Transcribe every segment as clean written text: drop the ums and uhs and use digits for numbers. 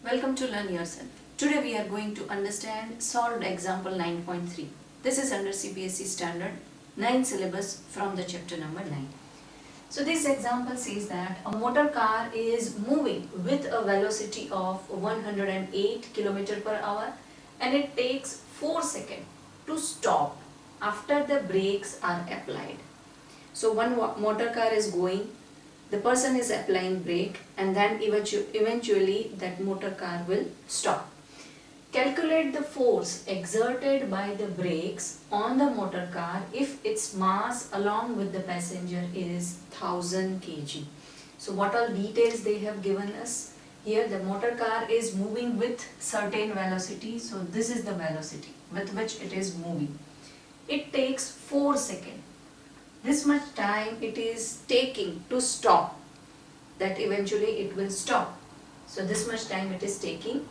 Welcome to Learn Yourself. Today we are going to understand solved example 9.3. This is under CBSE Standard 9 syllabus from the chapter number 9. So this example says that a motor car is moving with a velocity of 108 km per hour and it takes 4 seconds to stop after the brakes are applied. So one motor car is going, the person is applying brake and then eventually that motor car will stop. Calculate the force exerted by the brakes on the motor car if its mass along with the passenger is 1000 kg. So what all details they have given us? Here the motor car is moving with certain velocity. So this is the velocity with which it is moving. It takes 4 seconds. This much time it is taking to stop, that eventually it will stop. So this much time it is taking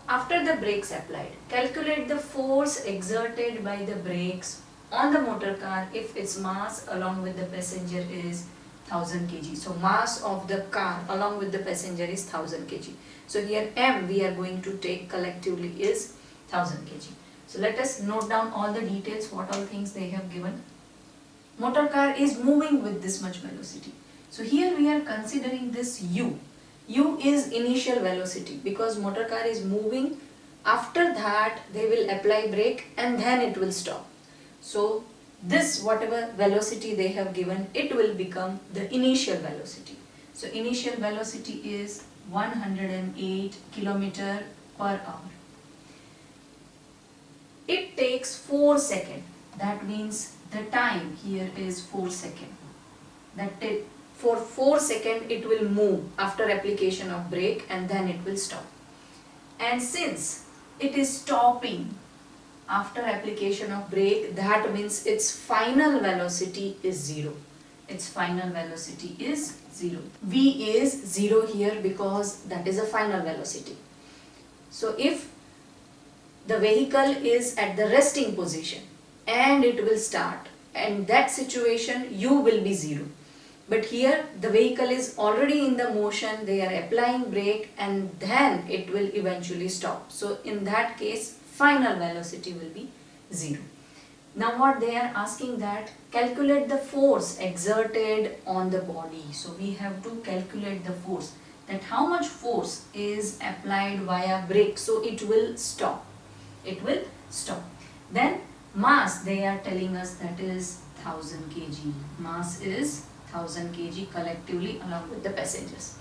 after the brakes applied. Calculate the force exerted by the brakes on the motor car if its mass along with the passenger is 1000 kg. So mass of the car along with the passenger is 1000 kg. So here M we are going to take collectively is 1000 kg. So let us note down all the details, what all things they have given. Motor car is moving with this much velocity. So here we are considering this U. U is initial velocity because motor car is moving. After that they will apply brake and then it will stop. So this whatever velocity they have given, it will become the initial velocity. So initial velocity is 108 km per hour. It takes 4 seconds. That means the time here is 4 seconds. For 4 seconds it will move after application of brake and then it will stop. And since it is stopping after application of brake, that means its final velocity is 0. Its final velocity is 0. V is 0 here because that is a final velocity. So if the vehicle is at the resting position and it will start, and that situation U will be 0. But here the vehicle is already in the motion, they are applying brake and then it will eventually stop. So in that case final velocity will be 0. Now what they are asking, that calculate the force exerted on the body. So we have to calculate the force, that how much force is applied via brake so it will stop. It will stop. Then mass they are telling us, that is 1000 kg. Mass is 1000 kg collectively along with the passengers.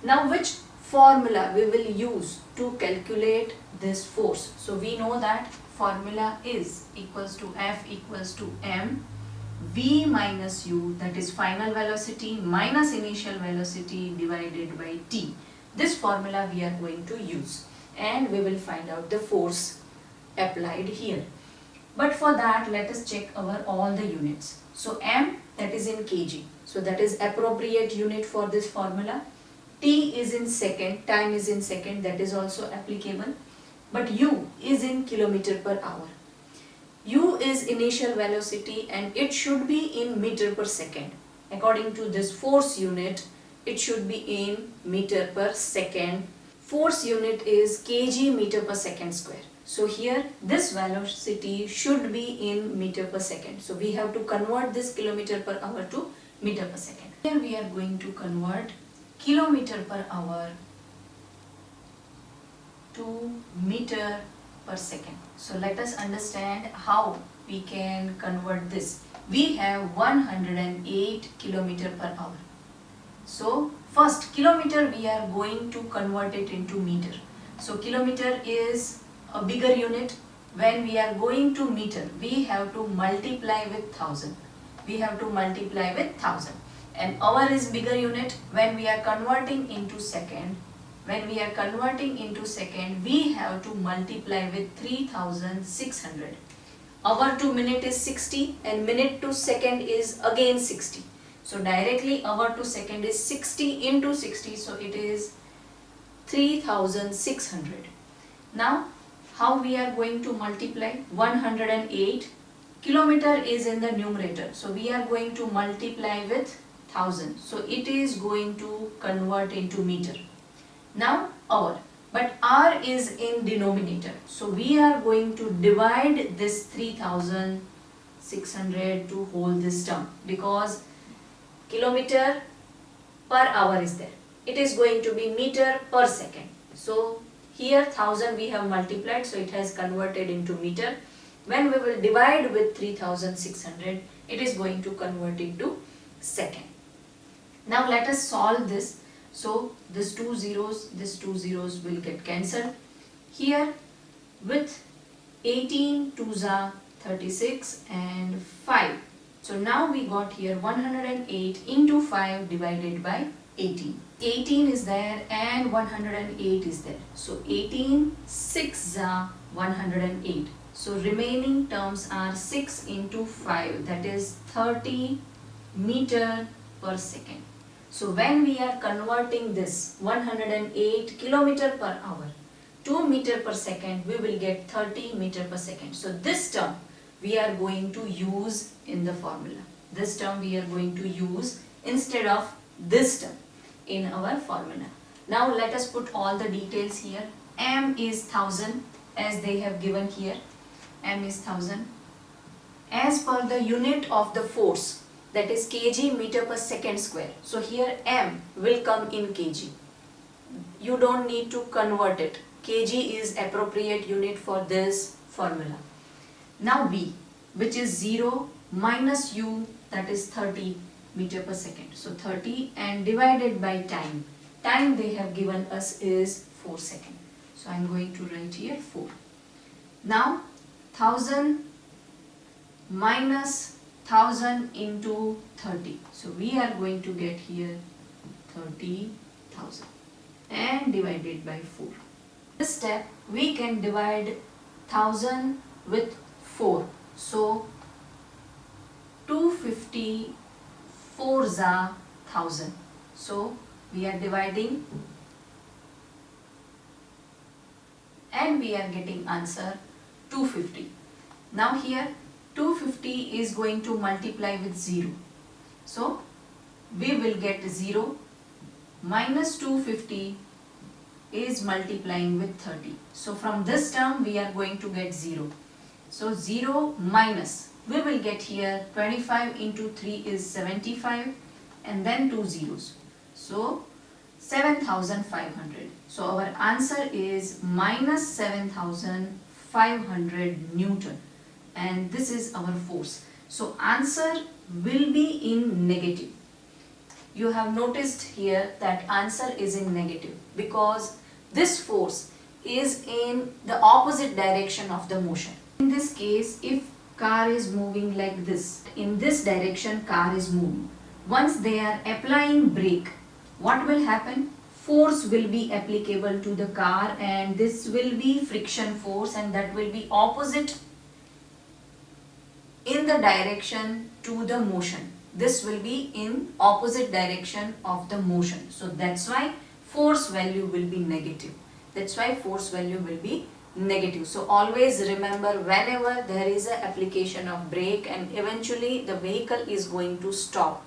Now which formula we will use to calculate this force? So we know that formula is equals to F equals to M V minus U, that is final velocity minus initial velocity divided by T. This formula we are going to use and we will find out the force applied here. But for that let us check our all the units. So M, that is in kg, so that is appropriate unit for this formula. T is in second, time is in second, that is also applicable. But U is in kilometer per hour. U is initial velocity and it should be in meter per second. According to this force unit, it should be in meter per second. Force unit is kg meter per second square. So here this velocity should be in meter per second. So we have to convert this kilometer per hour to meter per second. Here we are going to convert kilometer per hour to meter per second. So let us understand how we can convert this. We have 108 kilometer per hour. So first kilometer we are going to convert it into meter. So kilometer is a bigger unit. When we are going to meter, we have to multiply with 1000. We have to multiply with 1000. And hour is bigger unit. When we are converting into second, we have to multiply with 3600. Hour to minute is 60 and minute to second is again 60. So directly hour to second is 60 into 60, so it is 3600. Now how we are going to multiply? 108 kilometer is in the numerator, so we are going to multiply with 1000. So it is going to convert into meter. Now hour, but r is in denominator. So we are going to divide this 3600 to hold this term, because kilometer per hour is there. It is going to be meter per second. So here 1000 we have multiplied, so it has converted into meter. When we will divide with 3600, it is going to convert into second. Now let us solve this. So this two zeros will get cancelled. Here with 18 2s are 36 and 5. So now we got here 108 into 5 divided by 18. 18 is there and 108 is there. So 18 6 are 108. So remaining terms are 6 into 5, that is 30 meter per second. So when we are converting this 108 kilometer per hour to meter per second, we will get 30 meter per second. So this term we are going to use in the formula. This term we are going to use instead of this term in our formula. Now let us put all the details here. M is 1000 as they have given here. M is 1000. As per the unit of the force, that is kg meter per second square. So here M will come in kg. You don't need to convert it. Kg is appropriate unit for this formula. Now V, which is 0 minus U, that is 30 meter per second. So 30 and divided by time. Time they have given us is 4 seconds. So I am going to write here 4. Now 1000 minus 1000 into 30. So we are going to get here 30,000 and divided by 4. This step we can divide 1000 with 4. So 250 4s are 1000. So we are dividing and we are getting answer 250. Now here 250 is going to multiply with 0. So we will get 0 minus 250 is multiplying with 30. So from this term we are going to get 0. So 0 minus, we will get here 25 into 3 is 75 and then 2 zeros. So 7500. So our answer is minus 7500 Newton. And this is our force. So answer will be in negative. You have noticed here that answer is in negative because this force is in the opposite direction of the motion. In this case, if car is moving like this, in this direction car is moving. Once they are applying brake, what will happen? Force will be applicable to the car and this will be friction force and that will be opposite in the direction to the motion. This will be in opposite direction of the motion. So that's why force value will be negative. That's why force value will be negative. So always remember, whenever there is an application of brake and eventually the vehicle is going to stop.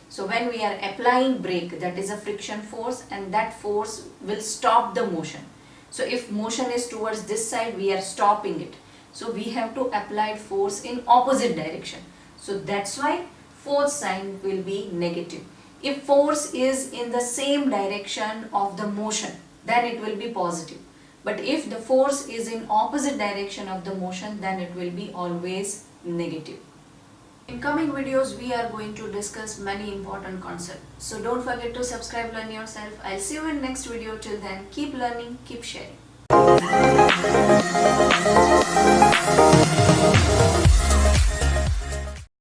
So when we are applying brake, that is a friction force and that force will stop the motion. So if motion is towards this side, we are stopping it. So we have to apply force in opposite direction. So that's why force sign will be negative. If force is in the same direction of the motion, then it will be positive. But if the force is in opposite direction of the motion, then it will be always negative. In coming videos, we are going to discuss many important concepts. So don't forget to subscribe, learn yourself. I'll see you in next video. Till then, keep learning, keep sharing.